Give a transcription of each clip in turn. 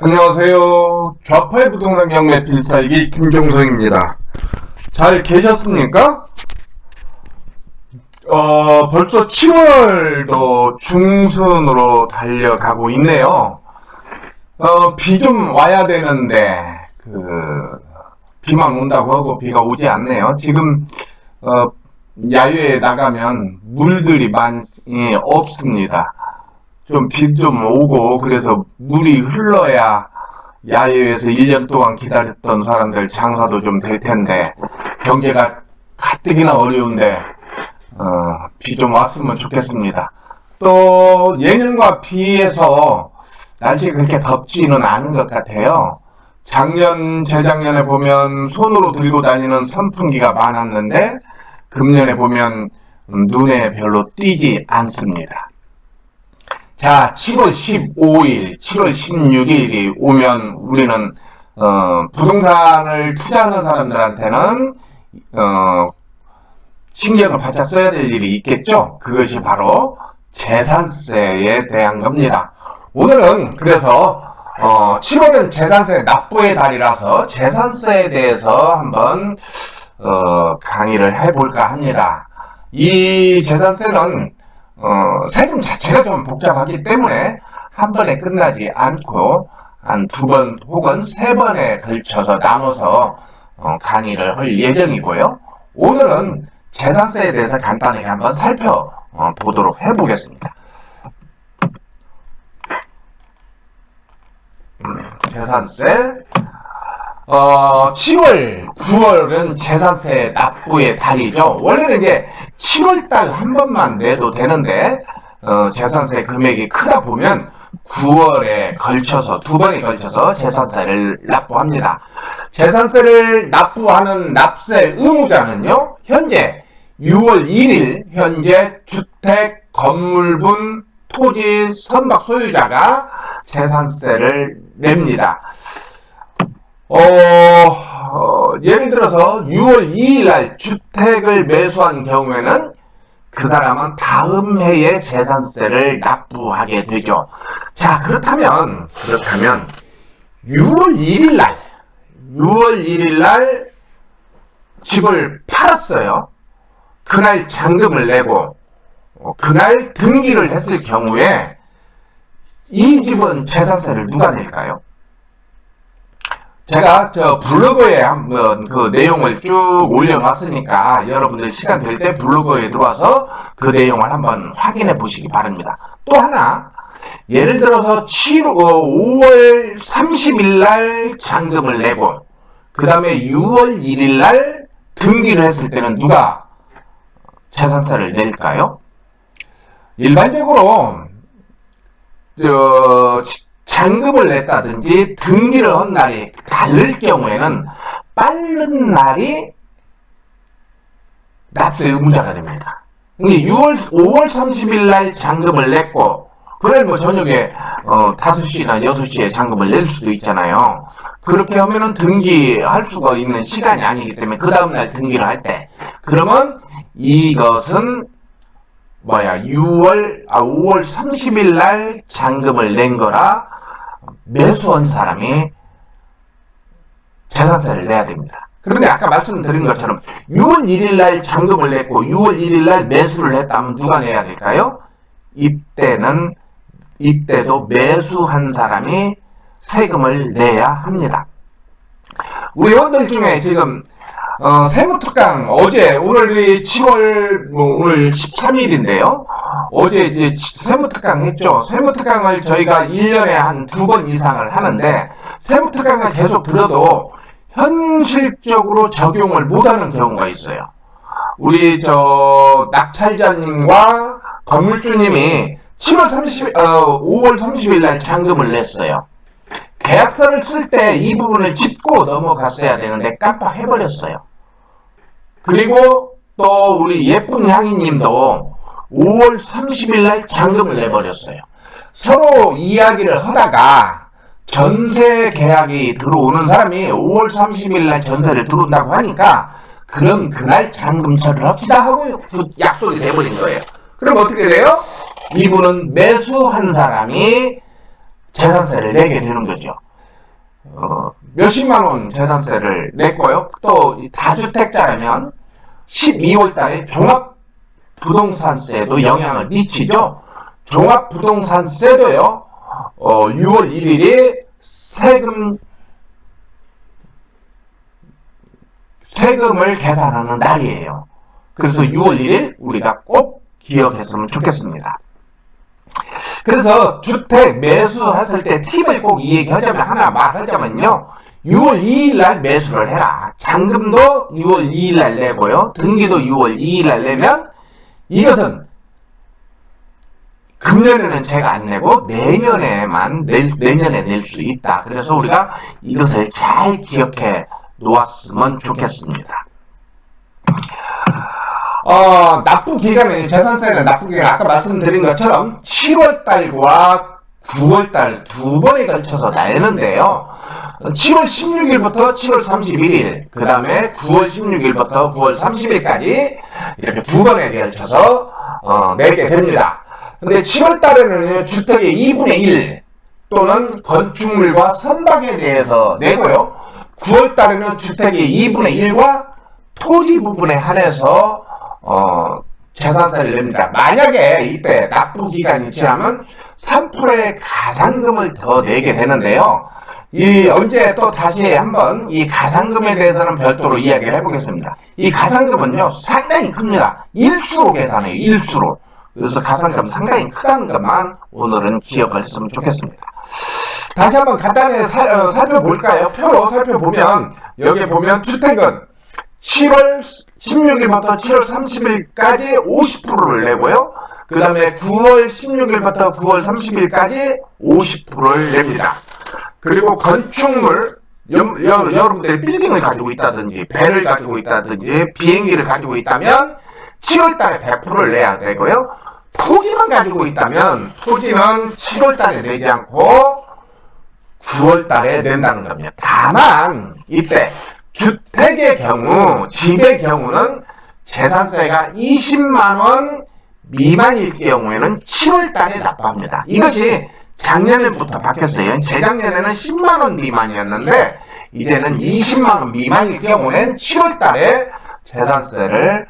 안녕하세요. 좌파의 부동산 경매 필살기 김종성입니다. 잘 계셨습니까? 벌써 7월도 중순으로 달려가고 있네요. 비 좀 와야 되는데 비만 온다고 하고 비가 오지 않네요. 지금 야외에 나가면 물들이 많이 없습니다. 좀 비 좀 오고 그래서 물이 흘러야 야외에서 1년 동안 기다렸던 사람들 장사도 좀 될 텐데 경제가 가뜩이나 어려운데 비 좀 왔으면 좋겠습니다. 또 예년과 비해서 날씨가 그렇게 덥지는 않은 것 같아요. 작년, 재작년에 보면 손으로 들고 다니는 선풍기가 많았는데 금년에 보면 눈에 별로 띄지 않습니다. 자, 7월 15일, 7월 16일이 오면 우리는 부동산을 투자하는 사람들한테는 신경을 바짝 써야 될 일이 있겠죠. 그것이 바로 재산세에 대한 겁니다. 오늘은 그래서 7월은 재산세 납부의 달이라서 재산세에 대해서 한번 강의를 해볼까 합니다. 이 재산세는 세금 자체가 좀 복잡하기 때문에 한 번에 끝나지 않고 한 2번 혹은 3번에 걸쳐서 나눠서 강의를 할 예정이고요. 오늘은 재산세에 대해서 간단하게 한번 살펴보도록 해보겠습니다. 재산세 7월, 9월은 재산세 납부의 달이죠. 원래는 이제 7월달 한 번만 내도 되는데 재산세 금액이 크다 보면 9월에 걸쳐서 2번에 걸쳐서 재산세를 납부합니다. 재산세를 납부하는 납세 의무자는요, 현재 6월 1일 현재 주택, 건물분, 토지, 선박 소유자가 재산세를 냅니다. 예를 들어서 6월 2일 날 주택을 매수한 경우에는 그 사람은 다음 해에 재산세를 납부하게 되죠. 자, 그렇다면 6월 1일 날 집을 팔았어요. 그날 잔금을 내고 그날 등기를 했을 경우에 이 집은 재산세를 누가 낼까요? 제가 블로그에 한번 그 내용을 쭉 올려놨으니까 여러분들 시간 될 때 블로그에 들어와서 그 내용을 한번 확인해 보시기 바랍니다. 또 하나, 예를 들어서 5월 30일 날 잔금을 내고 그 다음에 6월 1일 날 등기를 했을 때는 누가 재산세를 낼까요? 일반적으로 잔금을 냈다든지 등기를 한 날이 다를 경우에는 빠른 날이 납세 의무자가 됩니다. 5월 30일 날 잔금을 냈고 그날 뭐 저녁에 5시나 6시에 잔금을 낼 수도 있잖아요. 그렇게 하면은 등기할 수가 있는 시간이 아니기 때문에 그 다음날 등기를 할 때 그러면 이것은 5월 30일 날 잔금을 낸 거라 매수한 사람이 재산세를 내야 됩니다. 그런데 아까 말씀드린 것처럼 6월 1일 날 잔금을 냈고 6월 1일 날 매수를 했다면 누가 내야 될까요? 이때도 매수한 사람이 세금을 내야 합니다. 우리 회원들 중에 지금 세무특강 오늘이 7월 오늘 13일인데요. 어제 이제 세무특강 했죠. 세무특강을 저희가 1년에 한 2번 이상을 하는데 세무특강을 계속 들어도 현실적으로 적용을 못하는 경우가 있어요. 우리 낙찰자님과 건물주님이 5월 30일 날 잔금을 냈어요. 계약서를 쓸 때 이 부분을 짚고 넘어갔어야 되는데 깜빡해버렸어요. 그리고 또 우리 예쁜 향이님도 5월 30일 날 잔금을 내버렸어요. 서로 이야기를 하다가 전세 계약이 들어오는 사람이 5월 30일 날 전세를 들어온다고 하니까 그럼 그날 잔금 처리를 합시다 하고 약속이 돼버린 거예요. 그럼 어떻게 돼요? 이분은 매수한 사람이 재산세를 내게 되는 거죠. 몇십만 원 재산세를 냈고요. 또 다주택자라면 12월 달에 종합부동산세도 영향을 미치죠. 종합부동산세도요. 6월 1일이 세금을 계산하는 날이에요. 그래서 6월 1일 우리가 꼭 기억했으면 좋겠습니다. 그래서 주택 매수했을 때 팁을 꼭 이 얘기하자면 하나 말하자면요. 6월 2일 날 매수를 해라. 잔금도 6월 2일 날 내고요. 등기도 6월 2일 날 내면 이것은 금년에는 제가 안 내고 내년에만 내년에 낼 수 있다. 그래서 우리가 이것을 잘 기억해 놓았으면 좋겠습니다. 납부기간은, 재산세는 납부기간 아까 말씀드린 것처럼 7월달과 9월달 두 번에 걸쳐서 내는데요. 7월 16일부터 7월 31일, 그 다음에 9월 16일부터 9월 30일까지 이렇게 두 번에 걸쳐서 내게 됩니다. 근데 7월달에는 주택의 2분의 1 또는 건축물과 선박에 대해서 내고요. 9월달에는 주택의 2분의 1과 토지 부분에 한해서 재산세를 냅니다. 만약에 이때 납부기간이 지나면 3%의 가산금을 더 내게 되는데요. 언제 또 다시 한번 이 가산금에 대해서는 별도로 이야기를 해보겠습니다. 이 가산금은요, 상당히 큽니다. 일수로 계산해요, 일수로. 그래서 가산금 상당히 크다는 것만 오늘은 기억을 했으면 좋겠습니다. 다시 한번 간단히 살펴볼까요? 표로 살펴보면, 여기 보면 주택은 7월 16일부터 7월 30일까지 50%를 내고요. 그 다음에 9월 16일부터 9월 30일까지 50%를 냅니다. 그리고 건축물, 여러분들이 빌딩을 가지고 있다든지, 배를 가지고 있다든지, 비행기를 가지고 있다면 7월 달에 100%를 내야 되고요. 토지만 가지고 있다면 토지는 7월 달에 내지 않고 9월 달에 낸다는 겁니다. 다만 이때 주택의 경우, 집의 경우는 재산세가 20만원 미만일 경우에는 7월 달에 납부합니다. 이것이 작년에부터 바뀌었어요. 재작년에는 10만원 미만이었는데 이제는 20만원 미만일 경우에는 7월 달에 재산세를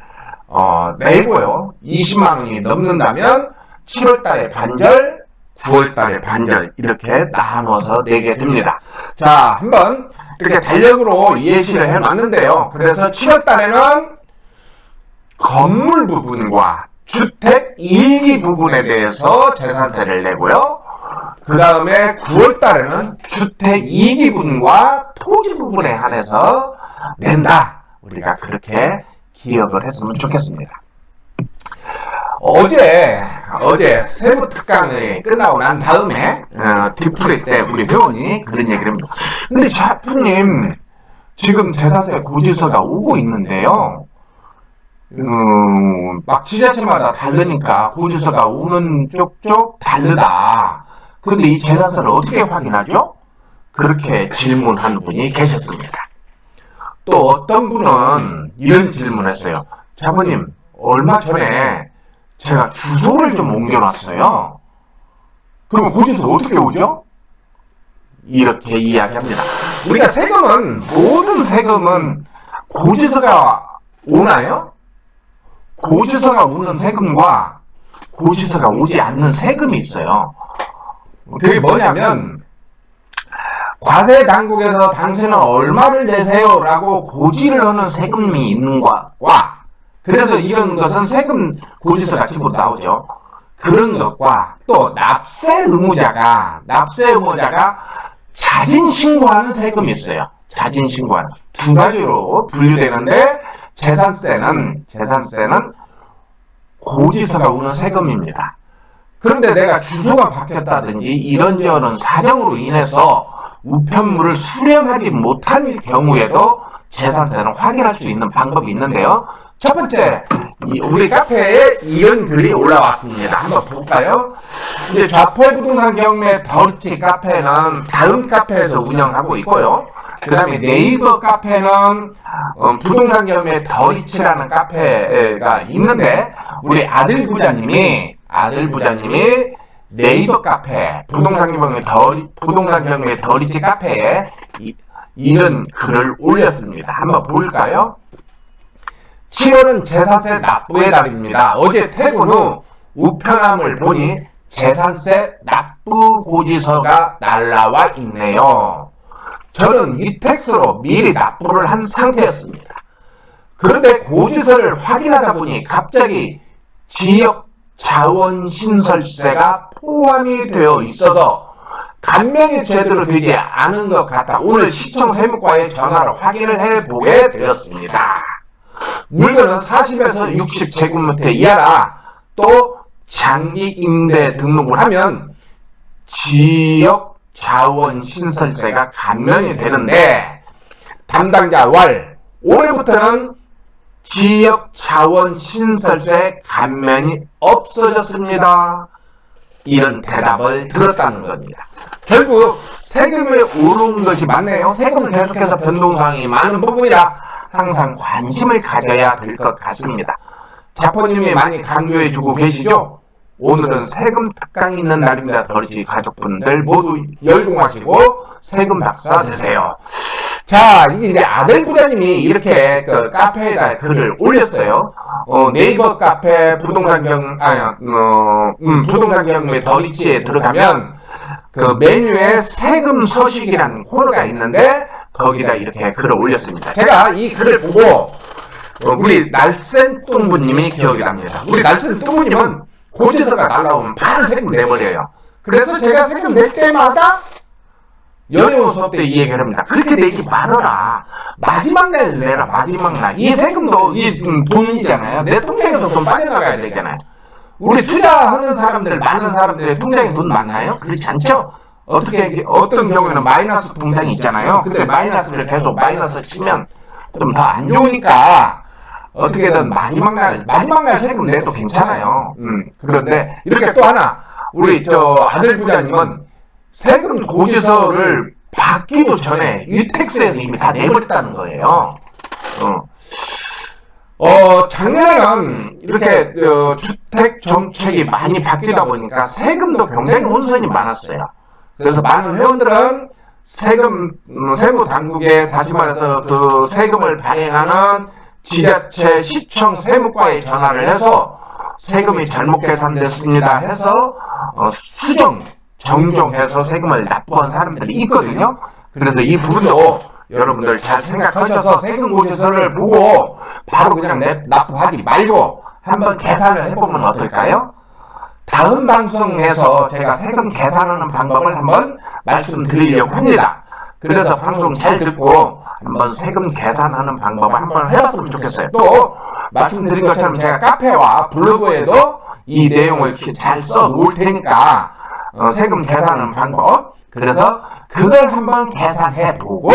내고요. 20만원이 넘는다면 7월 달에 반절, 9월 달에 반절 이렇게 나눠서 내게 됩니다. 자, 한번 이렇게 달력으로 예시를 해놨는데요. 그래서 7월 달에는 건물 부분과 주택 일기 부분에 대해서 재산세를 내고요. 그 다음에 9월 달에는 주택 이기 부분과 토지 부분에 한해서 낸다. 우리가 그렇게 기억을 했으면 좋겠습니다. 어제 세무 특강이 끝나고 난 다음에 뒤풀이 때 우리 회원이 그런 얘기를 합니다. 근데 샤프님 지금 재산세 고지서가 오고 있는데요. 막 지자체마다 다르니까 고지서가 오는 쪽쪽 다르다. 근데 이 재산세를 어떻게 확인하죠? 그렇게 질문한 분이 계셨습니다. 또 어떤 분은 이런 질문을 했어요. 자부님, 얼마 전에 제가 주소를 좀 옮겨놨어요. 그럼 고지서 어떻게 오죠? 이렇게 이야기합니다. 우리가 세금은, 모든 세금은 고지서가 오나요? 고지서가 오는 세금과 고지서가 오지 않는 세금이 있어요. 그게 뭐냐면 과세 당국에서 당신은 얼마를 내세요 라고 고지를 하는 세금이 있는 것과, 그래서 이런 것은 세금 고지서가 집으로 나오죠. 그런 것과 또 납세 의무자가 자진 신고하는 세금이 있어요. 자진 신고하는 두 가지로 분류되는데 재산세는 고지서가 오는 세금입니다. 그런데 내가 주소가 바뀌었다든지 이런저런 사정으로 인해서 우편물을 수령하지 못한 경우에도 재산세는 확인할 수 있는 방법이 있는데요. 첫 번째, 우리 카페에 이런 글이 올라왔습니다. 한번 볼까요? 이제 좌포 부동산 경매 더리치 카페는 다음 카페에서 운영하고 있고요. 그 다음에 네이버 카페는 부동산 경매 더리치라는 카페가 있는데 우리 아들 부자님이 네이버 카페, 부동산 경매 더리치 카페에 이런 글을 올렸습니다. 한번 볼까요? 7월은 재산세 납부의 달입니다. 어제 퇴근 후 우편함을 보니 재산세 납부 고지서가 날라와 있네요. 저는 위택스로 미리 납부를 한 상태였습니다. 그런데 고지서를 확인하다 보니 갑자기 지역 자원신설세가 포함이 되어 있어서 감면이 제대로 되지 않은 것 같아 오늘 시청 세무과에 전화로 확인을 해보게 되었습니다. 물건은 40에서 60제곱미터 이하라. 또 장기 임대 등록을 하면 지역 자원 신설세가 감면이 되는데 담당자 왈 올해부터는 지역 자원 신설세 감면이 없어졌습니다. 이런 대답을 들었다는 겁니다. 결국 세금이 오른 것이 맞네요. 세금은 계속해서 변동사항이 많은 부분이라 항상 관심을 가져야 될 것 같습니다. 자포님이 많이 강조해주고 계시죠? 오늘은 세금 특강이 있는 날입니다. 더리치 가족분들 모두 열공하시고 세금 박사 되세요. 자, 이게 이제 아들 부자님이 이렇게 그 카페에다 글을 올렸어요. 네이버 카페 부동산 경매 더리치에 들어가면 그 메뉴에 세금 서식이라는 코너가 있는데 거기다 이렇게 글을 올렸습니다. 제가 이 글을 보고 우리 날쌘 뚱부님이 기억이 납니다. 우리 날쌘 뚱부님은 고지서가 날라오면 바로 세금 내버려요. 그래서 제가 세금 낼 때마다 연애원 수업 때 이 얘기를 합니다. 그렇게 내지 말아라. 마지막 날 내라. 마지막 날. 이 세금도 이 돈이잖아요. 내 통장에서 돈 빠져나가야 되잖아요. 우리 투자하는 사람들, 많은 사람들의 통장에 돈 많나요? 그렇지 않죠? 어떤 경우에는 마이너스 통장이 있잖아요. 근데 마이너스를 계속 마이너스 치면 좀 더 안 좋으니까 어떻게든 마지막 날 세금 내도 괜찮아요. 그런데 이렇게 또 하나, 우리 아들 부자님은 세금 고지서를 받기도 전에 위택스에서 이미 다 내버렸다는 거예요. 작년에는 이렇게 주택 정책이 많이 바뀌다 보니까 세금도 굉장히 혼선이 많았어요. 그래서 많은 회원들은 세무 당국에 다시 말해서 그 세금을 발행하는 지자체 시청 세무과에 전화를 해서 세금이 잘못 계산됐습니다 해서 정정해서 세금을 납부한 사람들이 있거든요. 그래서 이 부분도 여러분들 잘 생각하셔서 세금 고지서를 보고 바로 그냥 납부하지 말고 한번 계산을 해보면 어떨까요? 다음 방송에서 제가 세금 계산하는 방법을 한번 말씀드리려고 합니다. 그래서 방송 잘 듣고 한번 세금 계산하는 방법을 한번 해봤으면 좋겠어요. 또 말씀드린 것처럼 제가 카페와 블로그에도 이 내용을 잘 써 놓을 테니까 세금 계산하는 방법, 그래서 그걸 한번 계산해보고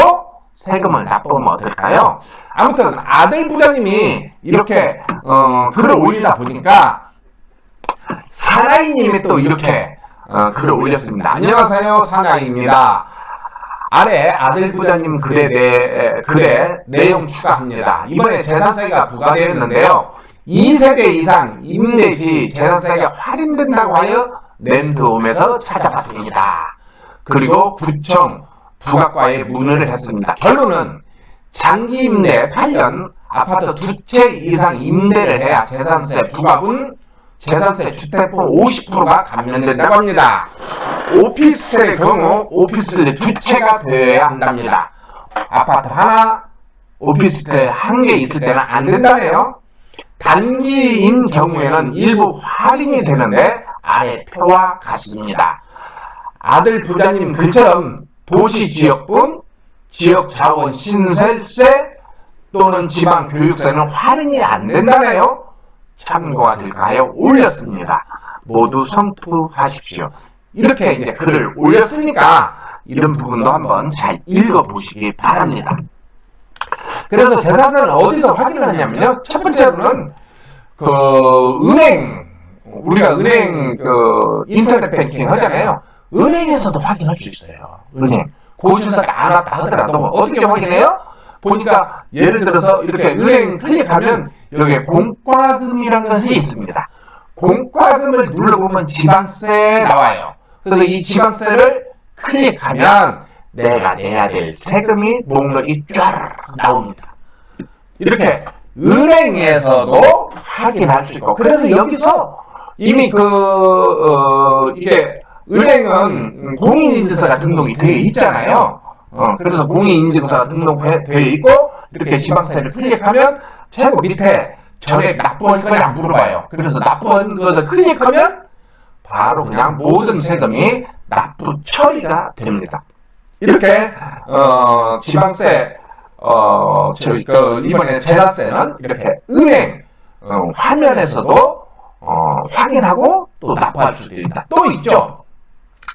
세금을 납부하면 어떨까요? 아무튼 아들 부장님이 이렇게 글을 올리다 보니까 사나이님이 또 이렇게 글을 올렸습니다. 안녕하세요, 사나이입니다. 아래 아들 부장님 글에 내용 추가합니다. 이번에 재산세가 부과되었는데요. 2세대 이상 임대 시 재산세가 할인된다고 하여 랜드홈에서 찾아봤습니다. 그리고 구청 부가과에 문의를 했습니다. 결론은 장기 임대 8년 아파트 2채 이상 임대를 해야 재산세 부과분 재산세 주택분 50%가 감면된다고 합니다. 오피스텔의 경우 오피스텔 2채가 되어야 한답니다. 아파트 하나, 오피스텔 1개 있을 때는 안 된다네요. 단기인 경우에는 일부 할인이 되는데 아래 표와 같습니다. 아들 부자님 글처럼 도시지역분, 지역자원 신설세 또는 지방교육세는 할인이 안 된다네요. 참고가 될까요? 올렸습니다. 모두 성투하십시오. 이렇게 이제 글을 올렸으니까 이런 부분도 한번 잘 읽어보시기 바랍니다. 그래서 재산세는 어디서 확인을 하냐면요. 첫 번째로는 우리가 은행 인터넷 뱅킹 하잖아요. 은행에서도 확인할 수 있어요. 은행 고지서가 안 왔다 하더라도 어떻게 확인해요? 보니까 예를 들어서 이렇게 은행 클릭하면 여기에 공과금이라는 것이 있습니다. 공과금을 눌러보면 지방세 나와요. 그래서 이 지방세를 클릭하면 내가 내야 될 세금이 목록이 쫙 나옵니다. 이렇게 은행에서도 확인할 수 있고, 그래서 여기서 이미 이게 은행은 공인인증서가 등록이 되어 있잖아요. 그래서 공인인증서가 등록되어 있고, 이렇게 지방세를 클릭하면 최고 밑에 전액 납부한 거냐 물어봐요. 그래서 납부한 것을 클릭하면 바로 그냥 모든 세금이 납부 처리가 됩니다. 이렇게 지방세 이번에 재산세는 이렇게 은행 화면에서도 확인하고 또 납부할 수도 있다. 또 있죠.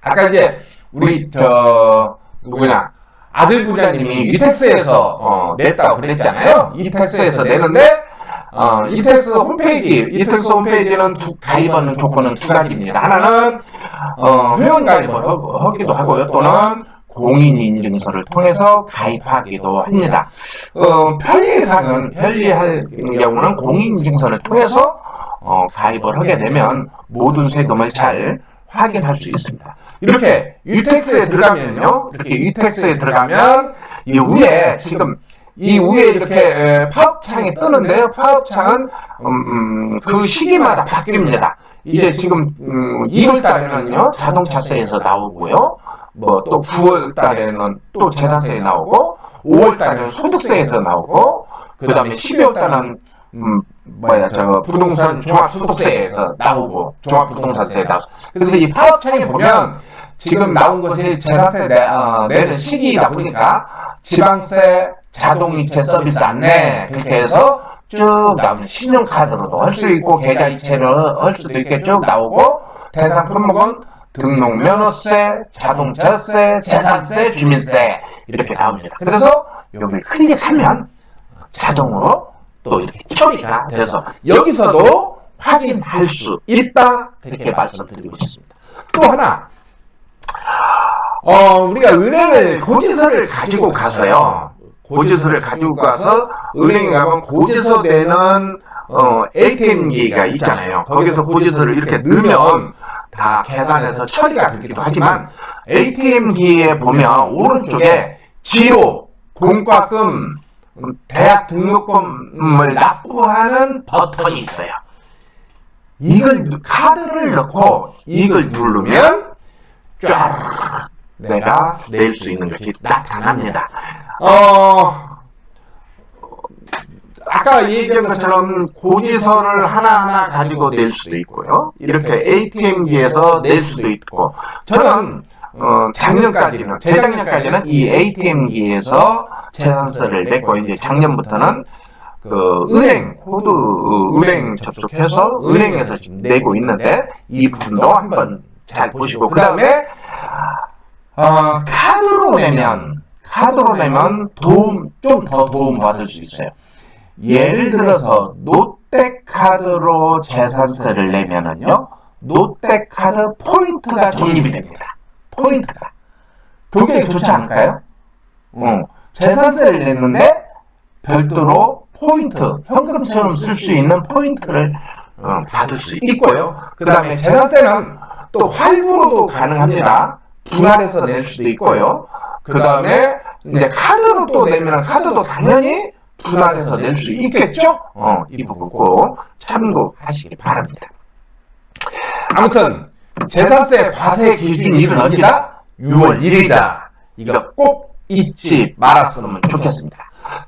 아까 이제 우리 아들 부자님이 이택스에서 냈다고 그랬잖아요. 이택스에서 내는데 이택스 홈페이지는 가입하는 조건은 두 가지입니다. 하나는 회원 가입을 하기도 하고요. 또는 공인인증서를 통해서 가입하기도 합니다. 편리할 경우는 공인인증서를 통해서 가입을 하게 되면 모든 세금을 잘 확인할 수 있습니다. 이렇게 유택스에 들어가면요. 이 위에 이렇게 파업창이 뜨는데요. 파업창은 그 시기마다 바뀝니다. 이제 지금 2월 달에는요 자동차세에서 나오고요. 또 9월 달에는 또 재산세에 나오고, 5월 달에는 소득세에서 나오고, 그 다음에 12월 달은 부동산 종합소득세에서 나오고, 종합부동산세에 나오고. 그래서 이 파업창에 보면 지금 나온 것이 재산세 내는 시기이다 보니까 지방세, 자동이체 서비스 안내 그렇게 해서 쭉 나오면 신용카드로도 할 수 있고 계좌이체로 할 수도 있게 쭉 나오고, 대상 품목은 등록면허세, 자동차세, 재산세, 주민세 이렇게 나옵니다. 그래서 여기 클릭하면 자동으로 또 이렇게 처리가 돼서 여기서도 확인할 수 있다, 그렇게 말씀드리고 싶습니다. 또 하나, 우리가 은행을 고지서를 가지고 가서요. 은행에 가면 고지서 내는 ATM기가 있잖아요. 거기서 고지서를 이렇게 넣으면 다 계산해서 처리가 되기도 하지만, ATM기에 보면 오른쪽에 지로, 공과금, 대학 등록금을 납부하는 버튼이 있어요. 이걸 카드를 넣고 이걸 누르면 쫙 내가 낼 수 있는 것이 나타납니다. 아까 얘기한 것처럼 고지서를 하나하나 가지고 낼 수도 있고요. 이렇게 ATM기에서 낼 수도 있고, 저는 재작년까지는 이 ATM기에서 재산세를 냈고, 이제 작년부터는 은행 접속해서 은행에서 지금 내고 있는데, 이 부분도 한번 잘 보시고, 그 다음에 카드로 내면 좀 더 도움 받을 수 있어요. 예를 들어서 롯데카드로 재산세를 내면은요, 롯데카드 포인트가 적립이 됩니다. 포인트가 굉장히 좋지 않을까요? 재산세를 냈는데 별도로 포인트, 현금처럼 쓸 수 있는 포인트를 받을 수 있고요. 그 다음에 재산세는 또 할부로도 가능합니다. 분할해서 낼 수도 있고요. 그 다음에 이제 카드로 또 내면 카드도 당연히 분할해서 낼 수 있겠죠? 이 부분 꼭 참고하시기 바랍니다. 아무튼 재산세 과세 기준일은 언제다? 6월 1일이다. 이거 꼭 잊지 말았으면 좋겠습니다.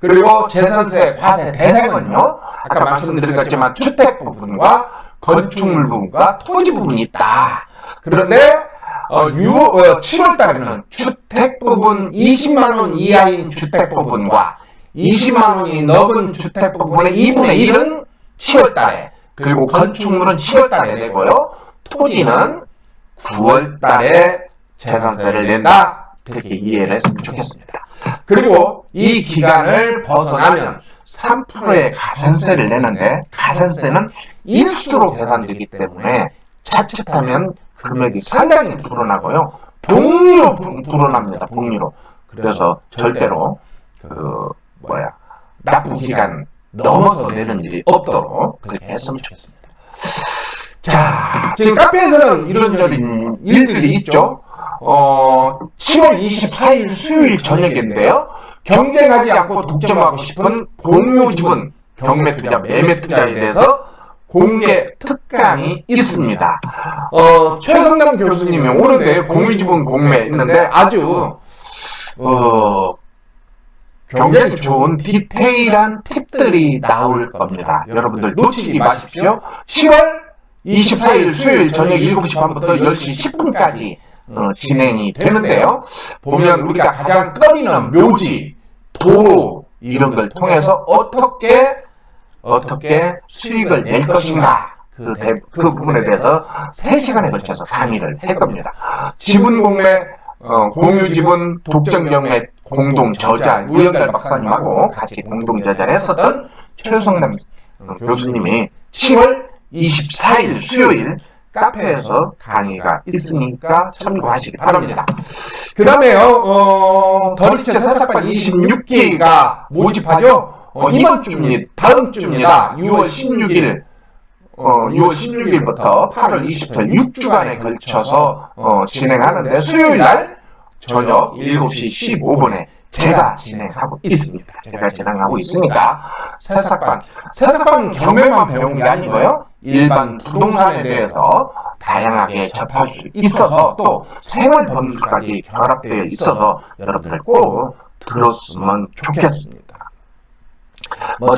그리고 재산세 과세 대상은요, 아까 말씀드린 것처럼 주택 부분과 건축물 부분과 토지 부분이 있다. 그런데 7월 달에는 주택 부분 20만원 이하인 주택 부분과 20만원이 넘은 주택 부분의 2분의 1은 7월 달에, 그리고 건축물은 7월 달에 내고요. 토지는 9월 달에 재산세를 낸다. 그렇게 이해를 했으면 좋겠습니다. 그리고 이 기간을 벗어나면 3%의 가산세를 내는데, 가산세는 일수로 계산되기 때문에 자칫하면 금액이 상당히 불어나고요. 복리로 불어납니다. 복리로. 그래서 절대로 납부 기간 넘어서 내는 일이 없도록 그렇게 했으면 좋겠습니다. 자, 지금 카페에서는 이런저런 일들이 있죠. 7월 24일 수요일 저녁인데요. 경쟁하지 않고 독점하고 싶은 공유지분 경매투자, 매매투자에 대해서 공개 특강이 있습니다. 최성남 교수님이 오는데 공유지분 공매 있는데 아주 굉장히 좋은 디테일한 팁들이 나올 겁니다. 여러분들 놓치지 마십시오. 7월 24일 수요일 저녁 7시 반부터 10시 10분까지 진행이 되는데요. 보면 우리가 가장 꺼리는 묘지, 도로 이런 걸 통해서 어떻게 수익을 낼 것인가 그 부분에 대해서 3시간에 걸쳐서 강의를 할 겁니다. 지분 공매, 공유 지분, 독점 경매 공동 저자 우영달 박사님하고 같이 공동 저자를 했었던 최성남 교수님이 7월 24일 수요일 카페에서 강의가 있으니까 참고하시기 바랍니다. 그 다음에요, 더리체 사사반 26기가 모집하죠. 이번 주입니다. 다음 주입니다. 6월 16일, 6월 16일부터 8월 20일 6주간에 걸쳐서 진행하는데 수요일날 저녁 7시 15분에 제가 진행하고 있습니다. 제가 진행하고 있으니까 새싹반 경매만 배우는 게 아니고요. 일반 부동산에 대해서 다양하게 접할 수 있어서 또 생활 법률까지 결합되어 있어서 여러분들 꼭 들었으면 좋겠습니다.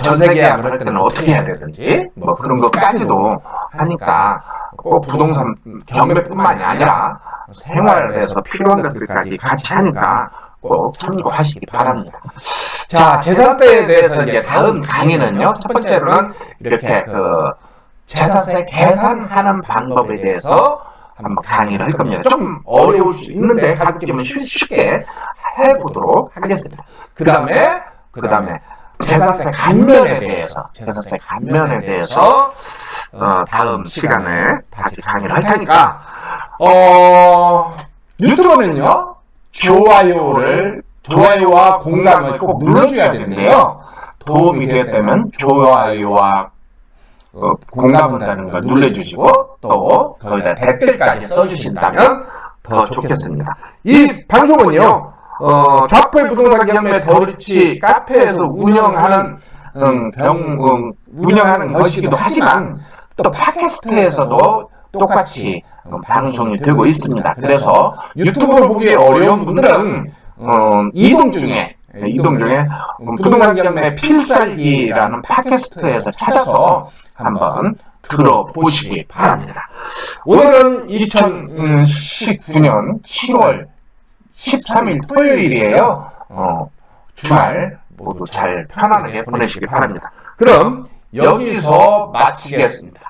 전세 계약을 할 때는 어떻게 해야 되든지 그런 것까지도 하니까 꼭 부동산 경매뿐만이 아니라 생활에서 필요한 것들까지 같이 하니까 꼭 참고하시기 바랍니다. 자, 재산세에 대해서 이제 다음 강의는요. 첫 번째로는 이렇게 재산세 계산하는 방법에 대해서 한번 강의를 할 겁니다. 좀 어려울 수 있는데 가급적이면 쉽게 해보도록 하겠습니다. 그 다음에 재산세 감면에 대해서 다음 시간에 다시 강의를 할 테니까 유튜브는요 좋아요와 공감을 꼭 눌러줘야 되는데요. 도움이 되었다면 좋아요와 공감한다는 걸 눌러주시고 또 거기다 댓글까지 써주신다면 더 좋겠습니다. 이 방송은요 좌포의 부동산 경매 더리치 카페에서 운영하는 것이기도 하지만 또 팟캐스트에서도 똑같이 방송이 되고 있습니다. 그래서 유튜브를 보기 어려운 분들은 이동 중에 부동산 경매 필살기라는 팟캐스트에서 찾아서 한번 들어보시기 바랍니다. 오늘은 2019년 7월 13일 토요일이에요. 주말 모두 잘 편안하게 보내시기 바랍니다. 그럼 여기서 마치겠습니다.